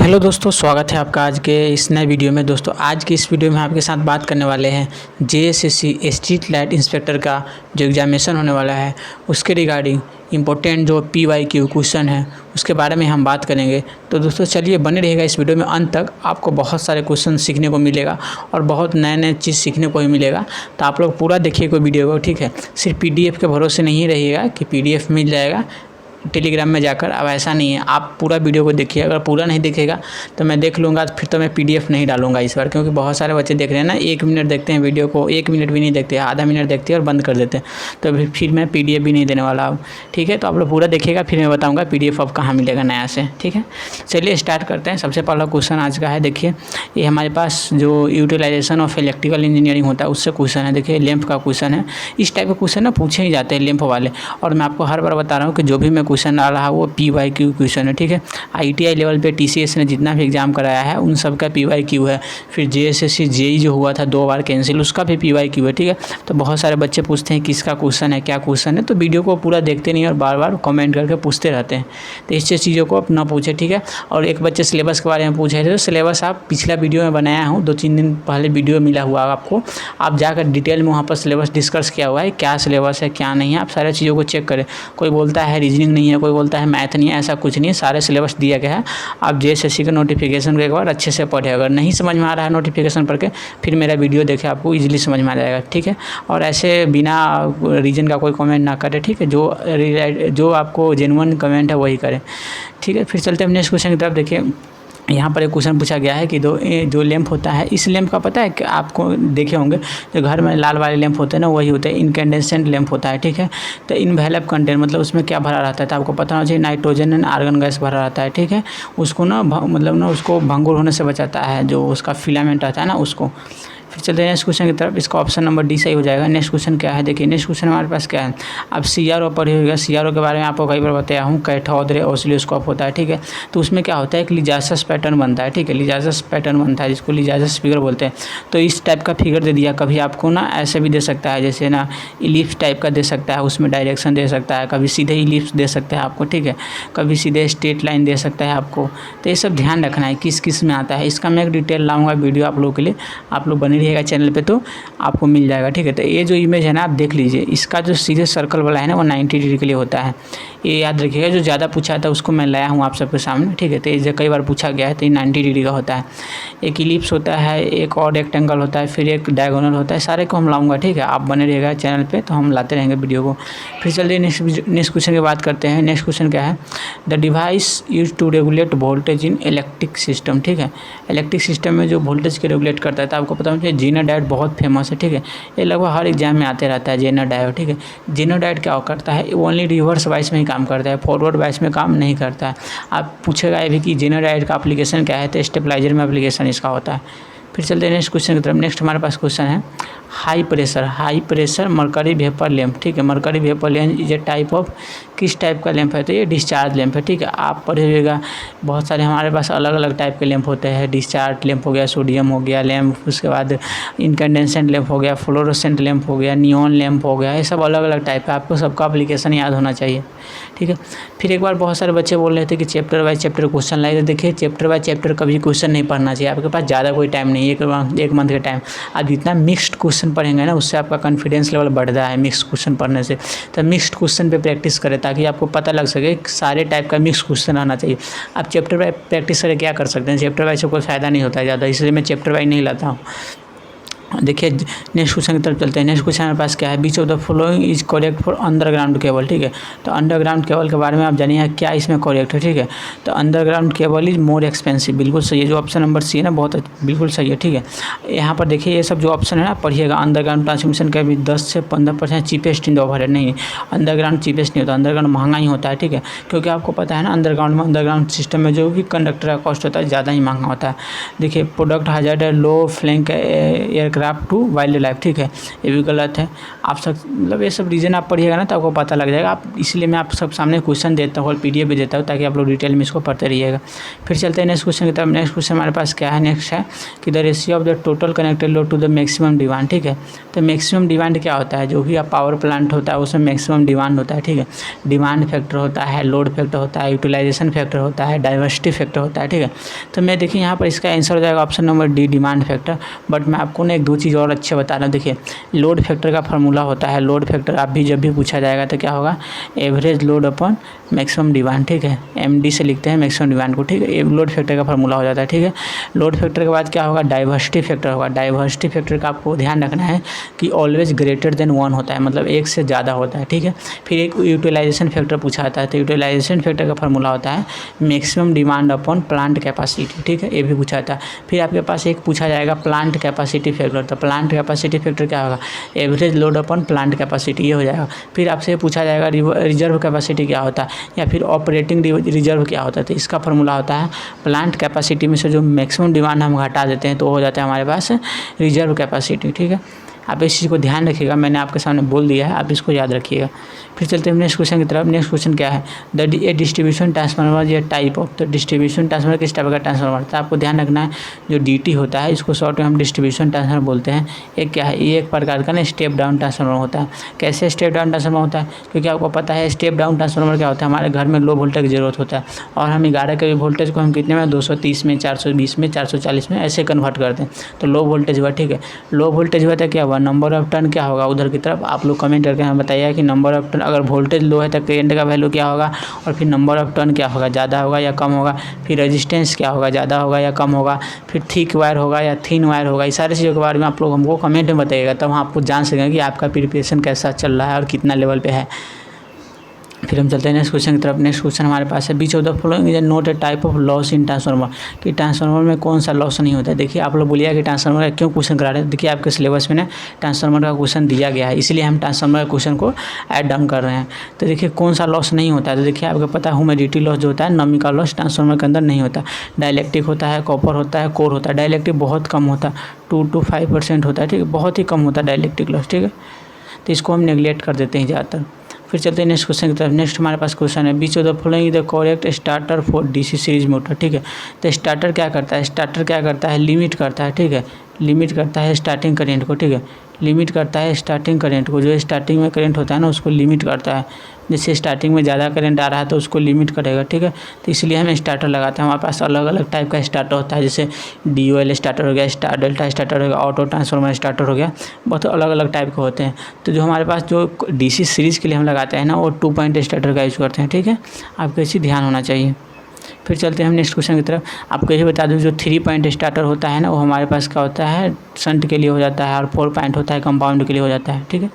Hello दोस्तों, स्वागत है आपका आज के इस नए वीडियो में। दोस्तों आज की इस वीडियो में आपके साथ बात करने वाले हैं जेएसएससी स्ट्रीट लाइट इंस्पेक्टर का जो एग्जामिनेशन होने वाला है उसके रिगार्डिंग इम्पोर्टेंट जो पीवाईक्यू क्वेश्चन है उसके बारे में हम बात करेंगे। तो दोस्तों चलिए बने रहिएगा इस वीडियो में अंत तक, आपको बहुत सारे क्वेश्चन सीखने को मिलेगा और बहुत नए चीज़ सीखने को ही मिलेगा। तो आप लोग पूरा देखिए वीडियो को, ठीक है। सिर्फ पीडीएफ के भरोसे नहीं रहिएगा कि पीडीएफ मिल जाएगा टेलीग्राम में जाकर। अब ऐसा नहीं है, आप पूरा वीडियो को देखिए। अगर पूरा नहीं देखेगा तो मैं देख लूँगा, फिर तो मैं पीडीएफ नहीं डालूंगा इस बार, क्योंकि बहुत सारे बच्चे देख रहे हैं ना, 1 मिनट देखते हैं वीडियो को, 1 मिनट भी नहीं देखते, आधा मिनट देखते हैं और बंद कर देते हैं। तो फिर मैं पीडीएफ भी नहीं देने वाला हूँ, ठीक है। तो आप लोग पूरा देखिएगा, फिर मैं बताऊँगा पीडीएफ अब कहाँ मिलेगा नया से, ठीक है। चलिए स्टार्ट करते हैं। सबसे पहला क्वेश्चन आज का है, देखिए ये हमारे पास जो यूटिलाइजेशन ऑफ इलेक्ट्रिकल इंजीनियरिंग होता है उससे क्वेश्चन है। देखिए लैंप का क्वेश्चन है। इस टाइप के क्वेश्चन ना पूछे ही जाते हैं लैंप वाले, और मैं आपको हर बार बता रहा हूँ कि जो भी मैं क्वेश्चन डाल रहा हूँ वो पीवाईक्यू क्वेश्चन है, ठीक है। आईटीआई लेवल पे टीसीएस ने जितना भी एग्जाम कराया है उन सब का पीवाईक्यू है। फिर जेएसएससी जेई जो हुआ था 2 बार कैंसिल, उसका भी पीवाईक्यू है, ठीक है। तो बहुत सारे बच्चे पूछते हैं किसका क्वेश्चन है, क्या क्वेश्चन है, तो वीडियो को पूरा देखते नहीं और बार बार कमेंट करके पूछते रहते हैं। तो इससे चीज़ों को ना पूछे, ठीक है। और एक बच्चे सिलेबस के बारे में पूछ रहे थे, तो सिलेबस आप पिछला वीडियो में बनाया हूँ, 2-3 दिन पहले वीडियो मिला हुआ आपको, आप जाकर डिटेल में वहाँ पर सिलेबस डिस्कस किया हुआ है, क्या सिलेबस है क्या नहीं है, आप सारी चीज़ों को चेक करें। कोई बोलता है रीजनिंग नहीं है, कोई बोलता है मैथ नहीं है, ऐसा कुछ नहीं है, सारे सिलेबस दिया गया है। आप जेएसएससी का नोटिफिकेशन को एक बार अच्छे से पढ़े। अगर नहीं समझ में आ रहा है नोटिफिकेशन पढ़ के, फिर मेरा वीडियो देखें, आपको इजीली समझ में आ जाएगा, ठीक है। और ऐसे बिना रीजन का कोई कमेंट ना करें, ठीक है। जो आपको जेन्युइन कमेंट है वही करें, ठीक है। फिर चलते हैं नेक्स्ट क्वेश्चन की तरफ। देखिए यहाँ पर एक क्वेश्चन पूछा गया है कि जो लैंप होता है, इस लैंप का पता है कि आपको देखे होंगे जो घर में लाल वाले लैंप होते हैं ना, वही होते हैं इनकैंडेसेंट लैंप होता है, ठीक है। तो इनवैल्यूब कंटेंट मतलब उसमें क्या भरा रहता है, तो आपको पता होना चाहिए नाइट्रोजन एंड आर्गन गैस भरा रहता है, ठीक है। उसको ना मतलब ना उसको भंगुर होने से बचाता है, जो उसका फिलामेंट रहता है ना उसको। फिर चलते हैं नेक्स्ट क्वेश्चन की तरफ। इसका ऑप्शन नंबर डी सही हो जाएगा। नेक्स्ट क्वेश्चन क्या है, देखिए नेक्स्ट क्वेश्चन हमारे पास क्या है। अब सीआरओ पढ़े होगा, सीआरओ के बारे में आपको कई बार बताया हूँ, कैथोड रे ऑसिलोस्कोप होता है, ठीक है। तो उसमें क्या होता है, एक लिजासस पैटर्न बनता है, ठीक है। लिजासस पैटर्न बनता है जिसको लिजासस फिगर बोलते हैं। तो इस टाइप का फिगर दे दिया, कभी आपको ना ऐसे भी दे सकता है, जैसे ना इलिप्स टाइप का दे सकता है, उसमें डायरेक्शन दे सकता है, कभी सीधे इलिप्स दे सकता है आपको, ठीक है, कभी सीधे स्ट्रेट लाइन दे सकता है आपको। तो ये सब ध्यान रखना है किस किस में आता है। इसका मैं एक डिटेल लाऊंगा वीडियो आप लोगों के लिए, आप लोग बने रहिएगा चैनल पे तो आपको मिल जाएगा, ठीक है। तो ये जो इमेज है ना आप देख लीजिए, इसका जो सीधे सर्कल वाला है ना वो 90 डिग्री के लिए होता है, ये याद रखिएगा। जो ज़्यादा पूछा था उसको मैं लाया हूँ आप सबके सामने, ठीक है। तो ये कई बार पूछा गया है, तो ये 90 डिग्री का होता है। एक इलिप्स होता है, एक और रेक्टेंगल होता है, फिर एक डायगोनल होता है, सारे को हम लाऊंगा, ठीक है। आप बने रहिएगा चैनल पे, तो हम लाते रहेंगे वीडियो को। फिर चलिए नेक्स्ट क्वेश्चन की बात करते हैं। नेक्स्ट क्वेश्चन क्या है, the device use to regulate voltage in electric system, ठीक है। इलेक्ट्रिक सिस्टम में जो वोल्टेज के रेगुलेट करता है, तो आपको पता है जेनर डायोड बहुत फेमस है, ठीक है। ये लगभग हर एग्जाम में आते रहता है जेनर डायोड, ठीक है। जेनर डायोड क्या करता है, ओनली रिवर्स वाइस में ही काम करता है, फॉरवर्ड वाइस में काम नहीं करता है। आप पूछेगा ये भी कि जेनर डायोड का एप्लीकेशन क्या है, तो स्टेबलाइजर में एप्लीकेशन इसका होता है। फिर चलते हैं नेक्स्ट क्वेश्चन की तरफ। नेक्स्ट हमारे पास क्वेश्चन है high pressure mercury vapour lamp, ठीक है। Mercury vapour lamp is a type of, किस टाइप का लैंप है, तो ये डिस्चार्ज लैंप है, ठीक है। आप पढ़े हुएगा बहुत सारे हमारे पास अलग अलग टाइप के लैंप होते हैं। डिस्चार्ज लैंप हो गया, सोडियम हो गया लैंप, उसके बाद इनकैंडेसेंट लैंप हो गया, फ्लोरोसेंट लैंप हो गया, नियॉन लैंप हो गया, ये सब अलग अलग टाइप है। आपको सबका एप्लीकेशन याद होना चाहिए, ठीक है। फिर एक बार बहुत सारे बच्चे बोल रहे थे कि चैप्टर बाय चैप्टर क्वेश्चन लाइए, तो देखिए चैप्टर बाय चैप्टर कभी क्वेश्चन नहीं पढ़ना चाहिए। आपके पास ज़्यादा कोई टाइम नहीं है, एक मंथ का टाइम। आप जितना मिक्स्ड क्वेश्चन पढ़ेंगे ना उससे आपका कॉन्फिडेंस लेवल बढ़ता है मिक्स्ड क्वेश्चन पढ़ने से। तो मिक्स्ड क्वेश्चन पे प्रैक्टिस करें ताकि आपको पता लग सके सारे टाइप का मिक्स क्वेश्चन आना चाहिए। आप चैप्टर बाय प्रैक्टिस करें क्या कर सकते हैं, चैप्टर वाइज से कोई फ़ायदा नहीं होता है ज़्यादा, इसलिए मैं चैप्टर वाइज नहीं लाता हूँ। देखिए नेक्स्ट क्वेश्चन की तरफ चलते हैं। नेक्स्ट क्वेश्चन हमारे पास क्या है, which of the following is correct for underground cable, ठीक है। तो अंडरग्राउंड केबल के बारे में आप जानिए क्या इसमें करेक्ट है, ठीक है। तो underground cable is more expensive, बिल्कुल सही है। जो ऑप्शन नंबर सी है ना बहुत बिल्कुल सही है, ठीक है। यहाँ पर देखिए ये सब जो ऑप्शन है ना पढ़िएगा। अंडरग्राउंड ट्रांसमिशन का भी 10 से 15% चीपेस्ट इन द ओवर है, नहीं अंडरग्राउंड चीपेस्ट नहीं होता, अंडरग्राउंड महंगा ही होता है, ठीक है। क्योंकि आपको पता है ना अंडरग्राउंड सिस्टम में जो भी कंडक्टर का कॉस्ट होता है ज़्यादा ही महंगा होता है। देखिए product hazard low flank aircraft to wildlife, ठीक है, ये भी गलत है। आप सब मतलब ये सब रीज़न आप पढ़िएगा ना तो आपको पता लग जाएगा। आप इसलिए मैं आप सब सामने क्वेश्चन देता हूँ और PDF भी देता हूँ ताकि आप लोग डिटेल में इसको पढ़ते रहिएगा। फिर चलते हैं नेक्स्ट क्वेश्चन की तरफ। नेक्स्ट क्वेश्चन हमारे पास क्या है, नेक्स्ट है कि the ratio of the total connected load to the maximum demand, ठीक है। तो मैक्सिमम डिमांड क्या होता है, जो भी आप पावर प्लांट होता है उसमें मैक्सिमम डिमांड होता है, ठीक है। डिमांड फैक्टर होता है, लोड फैक्टर होता है, यूटिलाइजेशन फैक्टर होता है, डाइवर्सिटी फैक्टर होता है, ठीक है। तो मैं देखिए यहाँ पर इसका आंसर हो जाएगा option number D, demand factor. But मैं आपको ना एक दो चीज़ और अच्छे बता रहा हूँ। देखिए लोड फैक्टर का फार्मूला होता है, लोड फैक्टर आप भी जब भी पूछा जाएगा तो क्या होगा, average load upon maximum demand, ठीक है। MD से लिखते हैं मैक्सिमम डिमांड को, ठीक है। ये लोड फैक्टर का फार्मूला हो जाता है, ठीक है। लोड फैक्टर के बाद क्या होगा, डाइवर्सिटी फैक्टर होगा। डाइवर्सिटी फैक्टर का आपको ध्यान रखना है कि ऑलवेज ग्रेटर देन 1 होता है, मतलब 1 से ज़्यादा होता है, ठीक है। फिर एक यूटिलाइजेशन फैक्टर पूछा जाता है, तो यूटिलाइजेशन फैक्टर का फार्मूला होता है maximum demand upon plant capacity, ठीक है, ये भी पूछा जाता है। फिर आपके पास एक पूछा जाएगा प्लांट कैपेसिटी फैक्टर, तो प्लांट कैपेसिटी फैक्टर क्या होगा, average load upon plant capacity, ये हो जाएगा। फिर आपसे पूछा जाएगा रिजर्व कैपेसिटी क्या होता है या फिर ऑपरेटिंग रिजर्व क्या होता है, तो इसका फार्मूला होता है प्लांट कैपेसिटी में से जो मैक्सिमम डिमांड हम घटा देते हैं तो हो जाता है हमारे पास रिजर्व कैपेसिटी, ठीक है। आप इस चीज़ को ध्यान रखिएगा, मैंने आपके सामने बोल दिया है, आप इसको याद रखिएगा। फिर चलते हैं नेक्स्ट क्वेश्चन की तरफ। नेक्स्ट क्वेश्चन क्या है, ए डिस्ट्रीब्यूशन ट्रांसफार्मर या टाइप ऑफ, तो डिस्ट्रीब्यूशन ट्रांसफार्मर किस टाइप का ट्रांसफार्मर, तो आपको ध्यान रखना है जो DT होता है इसको शॉर्ट में हम डिस्ट्रीब्यूशन ट्रांसफार्मर बोलते हैं। एक क्या है, ये एक प्रकार का ना स्टेप डाउन ट्रांसफार्मर होता है। कैसे स्टेप डाउन ट्रांसफार्मर होता है, क्योंकि आपको पता है स्टेप डाउन ट्रांसफार्मर क्या होता है, हमारे घर में लो वोल्टेज की ज़रूरत होता है और हम 11 के वोल्टेज को हम कितने में 230 में, 420 में, 440 में ऐसे कन्वर्ट करते हैं, तो लो वोल्टेज हुआ, ठीक है। लो वोल्टेज हुआ तो क्या हुआ, नंबर ऑफ टर्न क्या होगा उधर की तरफ, आप लोग कमेंट करके हमें बताइए कि नंबर ऑफ टर्न, अगर वोल्टेज लो है तो करंट का वैल्यू क्या होगा, और फिर नंबर ऑफ टर्न क्या होगा, ज़्यादा होगा या कम होगा। फिर रेजिस्टेंस क्या होगा, ज़्यादा होगा या कम होगा। फिर थिक वायर होगा या थिन वायर होगा। इस सारी चीज़ों के बारे में आप लोग हमको कमेंट में बताइएगा, तब हम आपको जान सकेंगे कि आपका प्रिपरेशन कैसा चल रहा है और कितना लेवल पे है। फिर हम चलते हैं नेक्स्ट क्वेश्चन की तरफ। नेक्स्ट क्वेश्चन हमारे पास है which of the following is not a type of loss in transformer, कि ट्रांसफार्मर में कौन सा लॉस नहीं होता है। देखिए आप लोग बोलिए कि ट्रांसफार्मर का क्यों क्वेश्चन करा रहे हैं, देखिए आपके सिलेबस में ना ट्रांसफार्मर का क्वेश्चन दिया गया है, इसलिए हम ट्रांसफार्मर का क्वेश्चन को ऐड डाउन कर रहे हैं। तो देखिए कौन सा लॉस नहीं होता है, तो देखिए आपको पता है ह्यूमिडिटी लॉस जो होता है, नमी का लॉस ट्रांसफार्मर के अंदर नहीं होता। डाइलेक्ट्रिक होता है, कॉपर होता है, कोर होता है। डाइलेक्ट्रिक बहुत कम होता है, 2 to 5% होता है, ठीक है, बहुत ही कम होता है डाइलेक्ट्रिक लॉस, ठीक है। तो इसको हम नेगलेक्ट कर देते हैं ज़्यादातर। फिर चलते हैं नेक्स्ट क्वेश्चन की तरफ। नेक्स्ट हमारे पास क्वेश्चन है which of the following the correct starter for DC series motor, ठीक है। तो स्टार्टर क्या करता है, स्टार्टर क्या करता है, लिमिट करता है, ठीक है, लिमिट करता है स्टार्टिंग करंट को, ठीक है, लिमिट करता है स्टार्टिंग करंट को। जो स्टार्टिंग में करंट होता है ना उसको लिमिट करता है। जैसे स्टार्टिंग में ज़्यादा करंट आ रहा है तो उसको लिमिट करेगा, ठीक है। तो इसलिए हम स्टार्टर लगाते हैं। हमारे पास अलग अलग टाइप का स्टार्टर होता है, जैसे DOL स्टार्टर हो गया, स्टार डेल्टा स्टार्टर हो गया, ऑटो ट्रांसफार्मर स्टार्टर हो गया, बहुत अलग अलग टाइप के होते हैं। तो जो हमारे पास जो DC सीरीज़ के लिए हम लगाते हैं ना वो 2 पॉइंट स्टार्टर का यूज़ करते हैं, ठीक है। आपको इसी ध्यान होना चाहिए। फिर चलते हैं हम नेक्स्ट क्वेश्चन की तरफ। आपको यही बता दूं जो 3 पॉइंट स्टार्टर होता है ना वो हमारे पास क्या होता है, शंट के लिए हो जाता है, और 4 पॉइंट होता है कंपाउंड के लिए हो जाता है, ठीक है।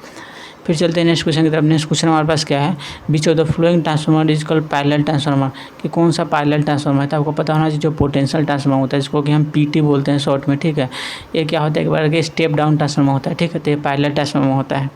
फिर चलते हैं नेक्स्ट क्वेश्चन की तरफ। नेक्स्ट क्वेश्चन हमारे पास क्या है, which of the following transformer is called parallel transformer, कि कौन सा पैरेलल ट्रांसफार्मर है। तो आपको पता होना चाहिए जो पोटेंशियल ट्रांसफार्मर होता है जिसको कि हम PT बोलते हैं शॉर्ट में, ठीक है। ये क्या होता है, एक बार के स्टेप डाउन ट्रांसफार्मर होता है, ठीक है। तो ये पैरेलल ट्रांसफार्मर होता है।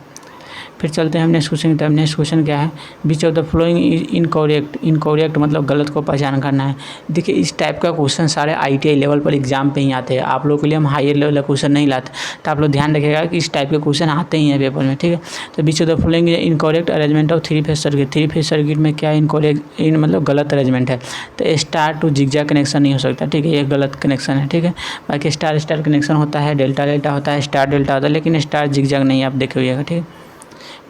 फिर चलते हैं हम नेक्स्ट क्वेश्चन की तरफ। नेक्स्ट क्वेश्चन क्या है, which of the following is incorrect, incorrect मतलब गलत को पहचान करना है। देखिए इस टाइप का क्वेश्चन सारे ITI लेवल पर एग्जाम पे ही आते हैं, आप लोग के लिए हम हायर लेवल का क्वेश्चन नहीं लाते। तो आप लोग ध्यान रखिएगा कि इस टाइप के क्वेश्चन आते ही हैं पेपर में, ठीक है। तो which of the following is incorrect arrangement of 3 phase circuit. 3 phase circuit में क्या इनकरेक्ट मतलब गलत अरेंजमेंट है, तो स्टार टू जिगजैग कनेक्शन नहीं हो सकता, ठीक है, ये गलत कनेक्शन है, ठीक है। बाकी स्टार स्टार कनेक्शन होता है, डेल्टा डेल्टा होता है, स्टार डेल्टा होता है, लेकिन स्टार जिगजैग नहीं, आप देखे हुएगा, ठीक है।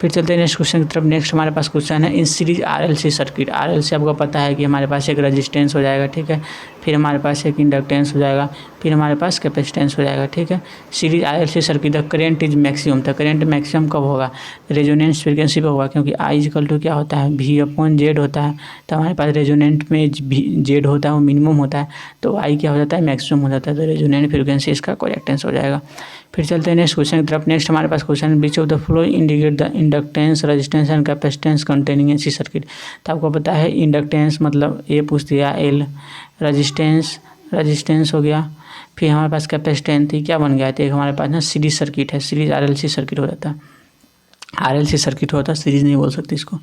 फिर चलते हैं नेक्स्ट क्वेश्चन की तरफ। नेक्स्ट हमारे पास क्वेश्चन है in series RLC circuit. RLC आपको पता है कि हमारे पास एक रेजिस्टेंस हो जाएगा, ठीक है, फिर हमारे पास एक इंडक्टेंस हो जाएगा, फिर हमारे पास कैपेसिटेंस हो जाएगा, ठीक है। Series RLC circuit the current is maximum, तो करेंट मैक्सिमम कब होगा, रेजोनेंस फ्रीक्वेंसी पे होगा, क्योंकि I इक्वल टू क्या होता है, V/Z होता है। तो हमारे पास रेजोनेंट में Z होता है वो मिनिमम होता है, तो I क्या हो जाता है, मैक्सिमम हो जाता है, तो रेजोनेंट फ्रीक्वेंसी इसका करेक्ट आंसर हो जाएगा। फिर चलते हैं नेक्स्ट क्वेश्चन की तरफ। नेक्स्ट हमारे पास क्वेश्चन है which of the following indicate the inductance resistance and capacitance containing AC circuit. तो आपको पता है इंडक्टेंस मतलब ये पूछ दिया L, रेजिस्टेंस हो गया, फिर हमारे पास कैपेसिटेंस थी, क्या बन गया था, एक हमारे पास ना सीरीज सर्किट है, सीरीज RLC सर्किट हो जाता है। RLC सर्किट होता है, सीरीज नहीं बोल सकते इसको।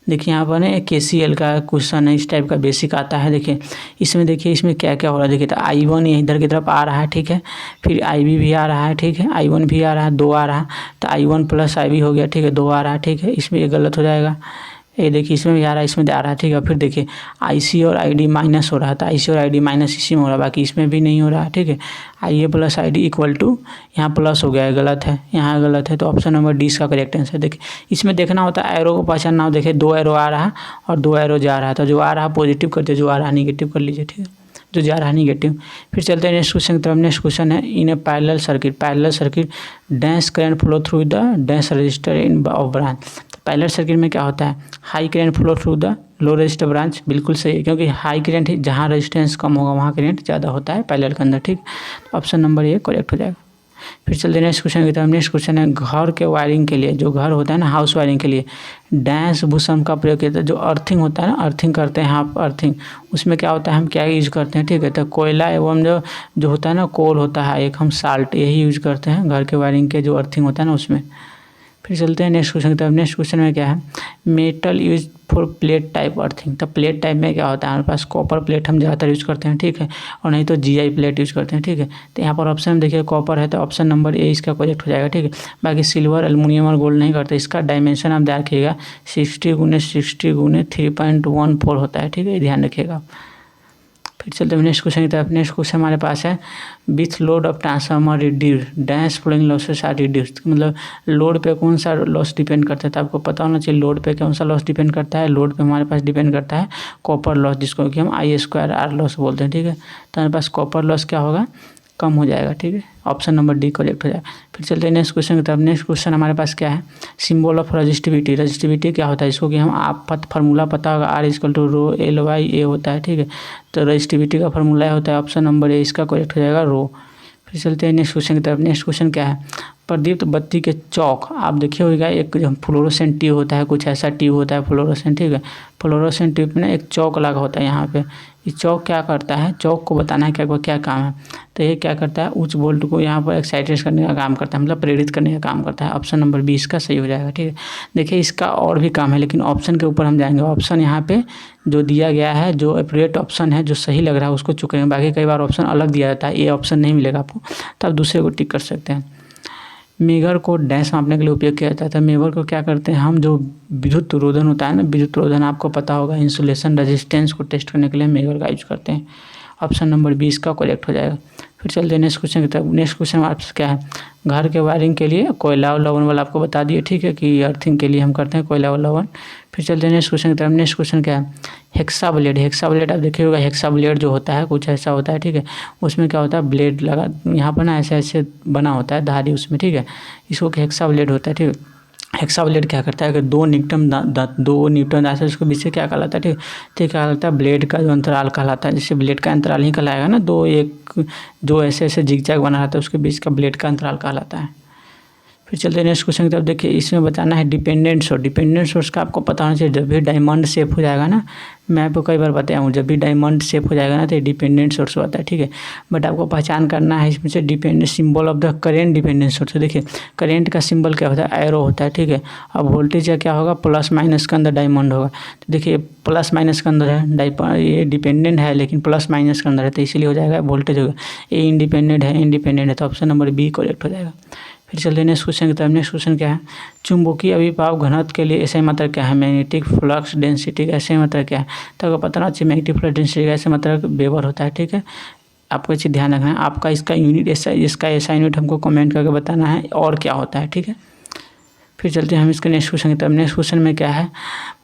देखिए यहाँ पर ना KCL का क्वेश्चन है, इस टाइप का बेसिक आता है। देखिए इसमें, देखिए इसमें क्या क्या हो रहा है। देखिए तो I1 इधर की तरफ आ रहा है, ठीक है, फिर IB भी आ रहा है, ठीक है, I1 भी आ रहा है, 2 आ रहा है, तो I1 प्लस IB हो गया, ठीक है, 2 आ रहा है, ठीक है, इसमें ये गलत हो जाएगा। ये देखिए इसमें भी आ रहा है, इसमें आ रहा है, ठीक है। फिर देखिए IC और ID माइनस हो रहा है, तो IC और ID माइनस इसी में हो रहा है, बाकी इसमें भी नहीं हो रहा है, ठीक है। IA plus ID equal to, यहाँ प्लस हो गया है, गलत है, यहाँ गलत है, तो ऑप्शन नंबर डी इसका करेक्ट आंसर है। देखिए इसमें देखना होता है एरो को पहचानना हो। देखिए 2 एरो आ रहा है और 2 एरो जा रहा है, तो जो आ रहा है पॉजिटिव कर दीजिए, जो आ रहा है निगेटिव कर लीजिए, ठीक है, जो जा रहा है निगेटिव। फिर चलते हैं नेक्स्ट क्वेश्चन की तरफ। नेक्स्ट क्वेश्चन है in a parallel circuit dash current flow through the dash resistor in of branch. Parallel circuit में क्या होता है, high current flow through the low resistor branch. बिल्कुल सही है, क्योंकि हाई करंट जहाँ रेजिस्टेंस कम होगा वहाँ करंट ज़्यादा होता है पैरेलल के अंदर, ठीक। ऑप्शन नंबर ए करेक्ट हो जाएगा। फिर चलते हैं नेक्स्ट क्वेश्चन की तरफ। नेक्स्ट क्वेश्चन है घर के वायरिंग के लिए, जो घर होता है ना हाउस वायरिंग के लिए डैश भूषम का प्रयोग किया जाता है। जो अर्थिंग होता है ना, अर्थिंग करते हैं आप, अर्थिंग उसमें क्या होता है, हम क्या यूज करते हैं, ठीक है, तो कोयला एवं जो होता है ना कोल होता है, एक हम साल्ट, यही यूज करते हैं घर के वायरिंग के जो अर्थिंग होता है ना उसमें। फिर चलते हैं नेक्स्ट क्वेश्चन की तरफ। नेक्स्ट क्वेश्चन में क्या है, metal use for plate type earthing. तो प्लेट टाइप में क्या होता है, हमारे पास कॉपर प्लेट हम ज़्यादातर यूज़ करते हैं, ठीक है, और नहीं तो GI प्लेट यूज़ करते हैं, ठीक है। तो यहाँ पर ऑप्शन देखिए कॉपर है, तो ऑप्शन नंबर ए इसका करेक्ट हो जाएगा, ठीक है। बाकी सिल्वर, एल्युमिनियम और गोल्ड नहीं करते। इसका डायमेंशन आप ध्यान रखिएगा, 60x60x3.14 होता है, ठीक है, ध्यान रखिएगा। फिर चलते हैं नेक्स्ट क्वेश्चन की तरफ। नेक्स्ट क्वेश्चन हमारे पास है with load of transformer reduce dash flowing losses are reduced. मतलब लोड पे कौन सा लॉस डिपेंड करता है, तो आपको पता होना चाहिए लोड पे कौन सा लॉस डिपेंड करता है। लोड पे हमारे पास डिपेंड करता है कॉपर लॉस, जिसको कि हम I² लॉस बोलते हैं, ठीक है। तो हमारे पास कॉपर लॉस क्या होगा, कम हो जाएगा, ठीक है, ऑप्शन नंबर डी करेक्ट हो जाएगा। फिर चलते हैं नेक्स्ट क्वेश्चन की तरफ। नेक्स्ट क्वेश्चन हमारे पास क्या है, सिंबल ऑफ रजिस्टिविटी। रजिस्टिविटी क्या होता है, इसको कि हम आप फार्मूला पता होगा, R=ρ/LY होता है, ठीक है। तो रजिस्टिविटी का फार्मूला होता है, ऑप्शन नंबर ए इसका करेक्ट हो जाएगा, रो। फिर चलते हैं नेक्स्ट क्वेश्चन की तरफ। नेक्स्ट क्वेश्चन क्या है, प्रदीप्त बत्ती के चौक। आप देखिए होगा एक जो फ्लोरोसेंट ट्यूब होता है, कुछ ऐसा ट्यूब होता है फ्लोरोसेंट, ठीक है। फ्लोरोसेंट ट्यूब में ना एक चौक लगा होता है यहाँ पे। ये चौक क्या करता है, चौक को बताना है क्या काम है। तो ये क्या करता है, उच्च वोल्ट को यहाँ पर एक्साइटेड करने का काम करता है, मतलब प्रेरित करने का काम करता है। ऑप्शन नंबर बी इसका सही हो जाएगा, ठीक है। देखिए इसका और भी काम है, लेकिन ऑप्शन के ऊपर हम जाएंगे। ऑप्शन यहाँ पे जो दिया गया है, जो अप्रोप्रिएट ऑप्शन है, जो सही लग रहा है उसको चुकेंगे। बाकी कई बार ऑप्शन अलग दिया जाता है, ये ऑप्शन नहीं मिलेगा आपको, तो आप दूसरे को टिक कर सकते हैं। मेगर को डैश मापने के लिए उपयोग किया जाता है। तो मेगर को क्या करते हैं हम, जो विद्युत रोधन होता है ना, विद्युत रोधन आपको पता होगा, इंसुलेशन रेजिस्टेंस को टेस्ट करने के लिए मेगर का यूज करते हैं। ऑप्शन नंबर बी इसका करेक्ट हो जाएगा। फिर चलते हैं नेक्स्ट क्वेश्चन की तरफ। नेक्स्ट क्वेश्चन हमारे पास क्या है, घर के वायरिंग के लिए कोयला और लवन वाला आपको बता दिए, ठीक है, कि अर्थिंग के लिए हम करते हैं कोयला और लवन। फिर चलते हैं नेक्स्ट क्वेश्चन की तरफ। नेक्स्ट क्वेश्चन क्या है, हेक्सा ब्लेड। हेक्सा ब्लेड आप देखिए होगा, हेक्सा ब्लेड जो होता है कुछ ऐसा होता है, ठीक है। उसमें क्या होता है, ब्लेड लगा यहाँ पर ना ऐसे ऐसे बना होता है धारी उसमें, ठीक है, इसको हेक्सा ब्लेड होता है, ठीक है। हेक्सा ब्लेड क्या करता है, अगर 2 न्यूटन दांत उसके बीच से क्या कहलाता है, ठीक है, तो क्या कहलाता है, ब्लेड का जो अंतराल कहलाता है। जैसे ब्लेड का अंतराल ही कहलाएगा ना, जो ऐसे ऐसे जिगजैग बना रहता है उसके बीच का ब्लेड का अंतराल कहलाता है। फिर चलते हैं नेक्स्ट क्वेश्चन की तरफ। देखिए इसमें बताना है डिपेंडेंट सोर्स। डिपेंडेंट सोर्स का आपको पता होना चाहिए, जब भी डायमंड शेप हो जाएगा ना, मैं आपको कई बार बताया हूँ, जब भी डायमंड शेप हो जाएगा ना तो ये डिपेंडेंट सोर्स होता है, ठीक है। बट आपको पहचान करना है इसमें से dependent symbol of the current dependent source. देखिए करेंट का सिंबल क्या होता है, एरो होता है, ठीक है। अब वोल्टेज का क्या होगा, प्लस माइनस के अंदर डायमंड होगा। तो देखिए प्लस माइनस के अंदर है, ये डिपेंडेंट है लेकिन प्लस माइनस के अंदर है, तो इसीलिए हो जाएगा वोल्टेज होगा। ये इंडिपेंडेंट है, तो ऑप्शन नंबर बी करेक्ट हो जाएगा। फिर चलते हैं नेक्स्ट क्वेश्चन की तरफ। नेक्स्ट क्वेश्चन क्या है, चुंबकीय अभिपाव घनत्व के लिए ऐसे मात्रा क्या है, मैग्नेटिक फ्लक्स डेंसिटी का ऐसे मात्रा क्या है। तो आपको पता ना चाहिए मैग्नेटिक फ्लक्स डेंसिटी का ऐसे मात्रा वेबर होता है, ठीक है। आपको इसे ध्यान रखना है, आपका इसका यूनिट इसका ऐसा यूनिट हमको कमेंट करके बताना है और क्या होता है, ठीक है। फिर चलते हैं हम इसके नेक्स्ट क्वेश्चन की तरफ। नेक्स्ट क्वेश्चन में क्या है,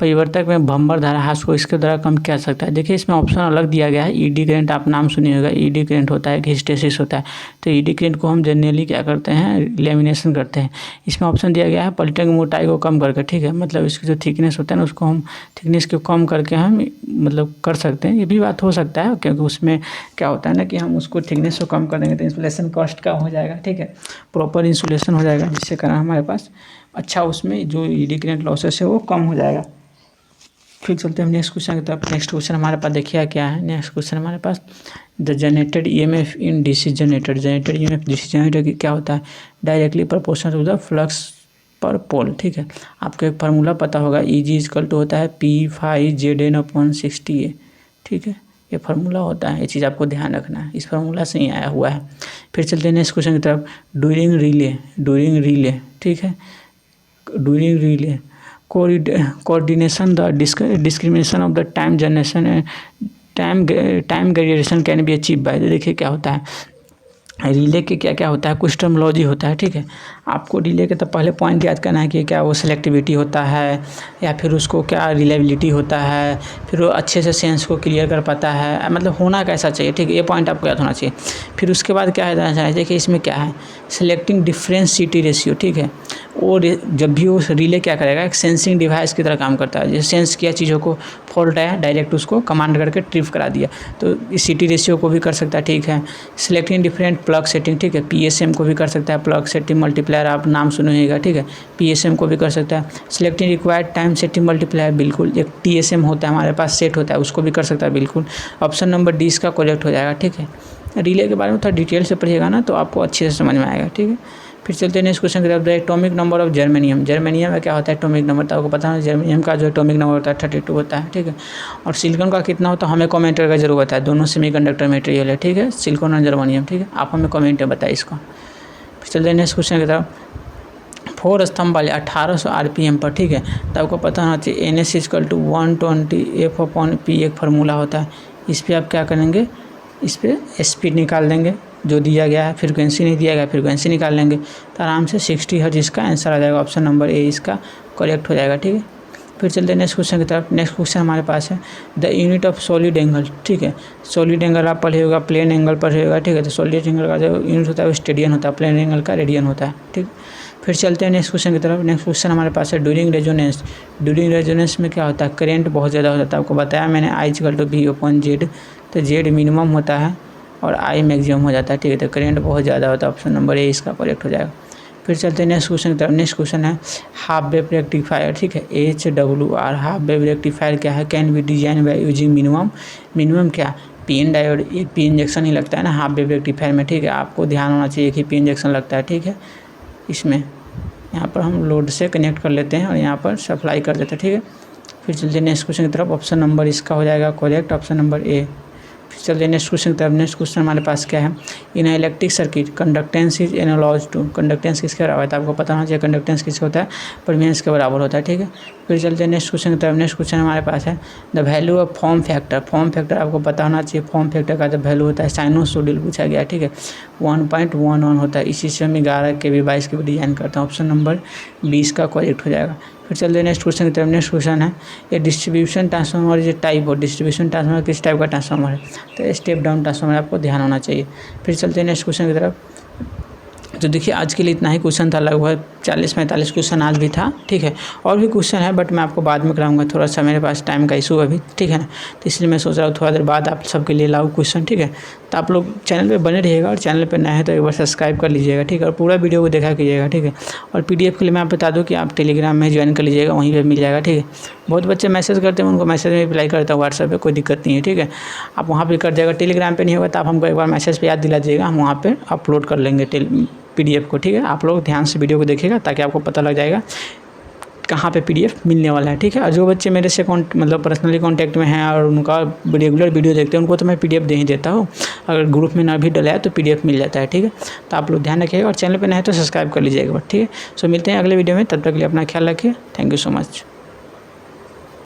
परिवर्तक में बम्पर धारा ह्रास को इसके द्वारा कम किया जा सकता है। देखिए इसमें ऑप्शन अलग दिया गया है, ईडी करंट आप नाम सुनिए होगा, ईडी करंट होता है कि हिस्टेसिस होता है। तो ईडी करंट को हम जनरली क्या करते हैं, लेमिनेशन करते हैं। इसमें ऑप्शन दिया गया है पलटे की मोटाई को कम करके, ठीक है, मतलब इसकी जो थिकनेस होता है ना उसको हम थिकनेस को कम करके हम मतलब कर सकते हैं। ये भी बात हो सकता है, क्योंकि उसमें क्या होता है ना कि हम उसको थिकनेस को कम कर देंगे तो इंसुलेशन कॉस्ट कम हो जाएगा, ठीक है, प्रॉपर इंसुलेशन हो जाएगा, जिससे कारण हमारे पास अच्छा उसमें जो ईडी करंट लॉसेस है वो कम हो जाएगा। फिर चलते हैं हम नेक्स्ट क्वेश्चन की तरफ। नेक्स्ट क्वेश्चन हमारे पास देखिए क्या है। नेक्स्ट क्वेश्चन हमारे पास the generated EMF in DC generator. Generated EMF DC generator की क्या होता है, directly proportional to the flux per pole, ठीक है। आपको एक फार्मूला पता होगा, Eg होता है P/Zn/60A, ठीक है। ये फार्मूला होता है, ये चीज़ आपको ध्यान रखना है, इस फार्मूला से ही आया हुआ है। फिर चलते हैं नेक्स्ट क्वेश्चन की तरफ। ड्यूरिंग रिले, ठीक है। During relay coordination the discrimination of the time generation time graduation can be achieve by. देखिए क्या होता है रिले के क्या क्या होता है, कुछ टर्मोलॉजी होता है, ठीक है। आपको रिले के तो पहले पॉइंट याद करना है कि क्या वो सेलेक्टिविटी होता है या फिर उसको क्या रिलायबिलिटी होता है, फिर वो अच्छे से सेंस को क्लियर कर पाता है, मतलब होना कैसा चाहिए, ठीक है। ये पॉइंट आपको याद होना चाहिए। फिर उसके बाद क्या है, देखिए इसमें क्या है, सिलेक्टिंग डिफरेंशिएटी रेशियो, ठीक है। और जब भी वो रिले क्या करेगा, एक सेंसिंग डिवाइस की तरह काम करता है। जैसे सेंस किया चीज़ों को, फॉल्ट आया, डायरेक्ट उसको कमांड करके ट्रिप करा दिया, तो इस सीटी रेशियो को भी कर सकता है, ठीक है। सिलेक्टिंग डिफरेंट प्लग सेटिंग, ठीक है। PSM को भी कर सकता है, प्लग सेटिंग मल्टीप्लायर, आप नाम सुने होगा, ठीक है। PSM को भी कर सकता है। Selecting required time setting multiplier, बिल्कुल। एक TSM होता है हमारे पास, सेट होता है, उसको भी कर सकता है, बिल्कुल। ऑप्शन नंबर D इसका करेक्ट हो जाएगा, ठीक है। रिले के बारे में थोड़ा डिटेल से पढ़िएगा ना तो आपको अच्छे से समझ में आएगा, ठीक है। फिर चलते हैं नेक्स्ट क्वेश्चन की तरफ। एटॉमिक नंबर ऑफ जर्मेनियम में क्या होता है, एटॉमिक नंबर, तो आपको पता है जर्मेनियम का जो एटॉमिक नंबर होता है 32 होता है, ठीक है। और सिलिकॉन का कितना होता है हमें कमेंट करके जरूर बताए, दोनों सेमीकंडक्टर मटेरियल है, ठीक है, सिलिकॉन और जर्मेनियम, ठीक है। आप हमें कमेंट में बताइए इसको। फिर चलते हैं नेक्स्ट क्वेश्चन की तरफ। 4 स्तंभ वाले 1800 RPM पर, ठीक है। तो आपको पता होना चाहिए NS = 120 F/P एक फार्मूला होता है। इस पर आप क्या करेंगे, इस पर स्पीड निकाल देंगे जो दिया गया है, फ्रीक्वेंसी नहीं दिया गया, फ्रीक्वेंसी निकाल लेंगे तो आराम से 60 हर्ट्ज इसका आंसर आ जाएगा। ऑप्शन नंबर A इसका करेक्ट हो जाएगा, ठीक है। फिर चलते हैं नेक्स्ट क्वेश्चन की तरफ। नेक्स्ट क्वेश्चन हमारे पास है the unit of solid angle, ठीक है। सॉलिड एंगल आप पढ़े होगा, प्लेन एंगल पढ़े होगा, ठीक है। तो सॉलिड एंगल का जो यूनिट होता है वो स्टेडियन होता है, प्लेन एंगल का रेडियन होता है, ठीक। फिर चलते हैं नेक्स्ट क्वेश्चन की तरफ। नेक्स्ट क्वेश्चन हमारे पास है ड्यूरिंग रेजोनेंस में क्या होता है, करेंट बहुत ज़्यादा होता है। आपको बताया मैंने I = V/Z, तो Z मिनिमम होता है और I मैक्सिमम हो जाता है, ठीक है। तो करेंट बहुत ज़्यादा होता है, ऑप्शन नंबर A इसका करेक्ट हो जाएगा। फिर चलते हैं नेक्स्ट क्वेश्चन की तरफ। नेक्स्ट क्वेश्चन है हाफ वेव रेक्टिफायर, ठीक है। HWR हाफ वेव रेक्टिफायर क्या है, can be design by using minimum क्या, PN डायोड। एक P इंजेक्शन ही लगता है ना हाफ वेव रेक्टिफायर में, ठीक है। आपको ध्यान होना चाहिए कि P इंजेक्शन लगता है, ठीक है। इसमें यहाँ पर हम लोड से कनेक्ट कर लेते हैं और यहाँ पर सप्लाई कर देते हैं, ठीक है। फिर चलते हैं नेक्स्ट क्वेश्चन की तरफ। ऑप्शन नंबर इसका हो जाएगा करेक्ट, ऑप्शन नंबर A। फिर चलते हैं नेक्स्ट क्वेश्चन की तरफ। नेक्स्ट क्वेश्चन हमारे पास क्या है, in electric circuit conductance is analog to, conductance किसके बराबर होता है, आपको पता होना चाहिए कंडक्टेंस किसका होता है, परमियंस के बराबर होता है, ठीक है। फिर चलते हैं नेक्स्ट क्वेश्चन की तरफ। नेक्स्ट क्वेश्चन हमारे पास है the value of form factor आपको पता होना चाहिए। फॉर्म फैक्टर का जो वैल्यू होता है साइनोसॉइडल पूछा गया, ठीक है, 1.11 होता है। इसी से हम 11 kV 22 kV डिजाइन करते हैं, ऑप्शन नंबर 20 का करेक्ट हो जाएगा। फिर चलते हैं नेक्स्ट क्वेश्चन की तरफ। नेक्स्ट क्वेश्चन है ये डिस्ट्रीब्यूशन ट्रांसफार्मर इज टाइप हो, डिस्ट्रीब्यूशन ट्रांसफार्मर किस टाइप का ट्रांसफार्मर है, तो स्टेप डाउन ट्रांसफार्मर, आपको ध्यान होना चाहिए। फिर चलते हैं नेक्स्ट क्वेश्चन की तरफ। तो देखिए आज के लिए इतना ही क्वेश्चन था, लगभग 40-45 क्वेश्चन आज भी था, ठीक है। और भी क्वेश्चन है बट मैं आपको बाद में कराऊंगा, थोड़ा सा मेरे पास टाइम का इशू अभी, ठीक है ना। तो इसलिए मैं सोच रहा हूँ थोड़ा देर बाद आप सबके लिए लाऊं क्वेश्चन, ठीक है। तो आप लोग चैनल पे बने रहिएगा और चैनल पे नए हैं तो एक बार सब्सक्राइब कर लीजिएगा, ठीक है। और पूरा वीडियो को देखा कीजिएगा, ठीक है। और PDF के लिए मैं आप बता दूँ कि आप टेलीग्राम में ज्वाइन कर लीजिएगा, वहीं पर मिल जाएगा, ठीक है। बहुत बच्चे मैसेज करते हैं, उनको मैसेज में रिप्लाई करता हूँ व्हाट्सएप पे, कोई दिक्कत नहीं है, ठीक है। आप वहाँ पर कर जाएगा, टेलीग्राम पर नहीं होगा तो आप हमको एक बार मैसेज पर याद दिला दीजिएगा, हम वहाँ पर अपलोड कर लेंगे PDF को, ठीक है। आप लोग ध्यान से वीडियो को देखिएगा ताकि आपको पता लग जाएगा कहाँ पे PDF मिलने वाला है, ठीक है। और जो बच्चे मेरे से मतलब पर्सनली कांटेक्ट में हैं और उनका रेगुलर वीडियो देखते हैं उनको तो मैं PDF दे ही देता हूँ। अगर ग्रुप में ना भी डलाया तो PDF मिल जाता है, ठीक है। तो आप लोग ध्यान रखिएगा और चैनल पे नए हैं तो सब्सक्राइब कर लीजिएगा, ठीक है। सो मिलते हैं अगले वीडियो में, तब तक के लिए अपना ख्याल रखिए। Thank you so much.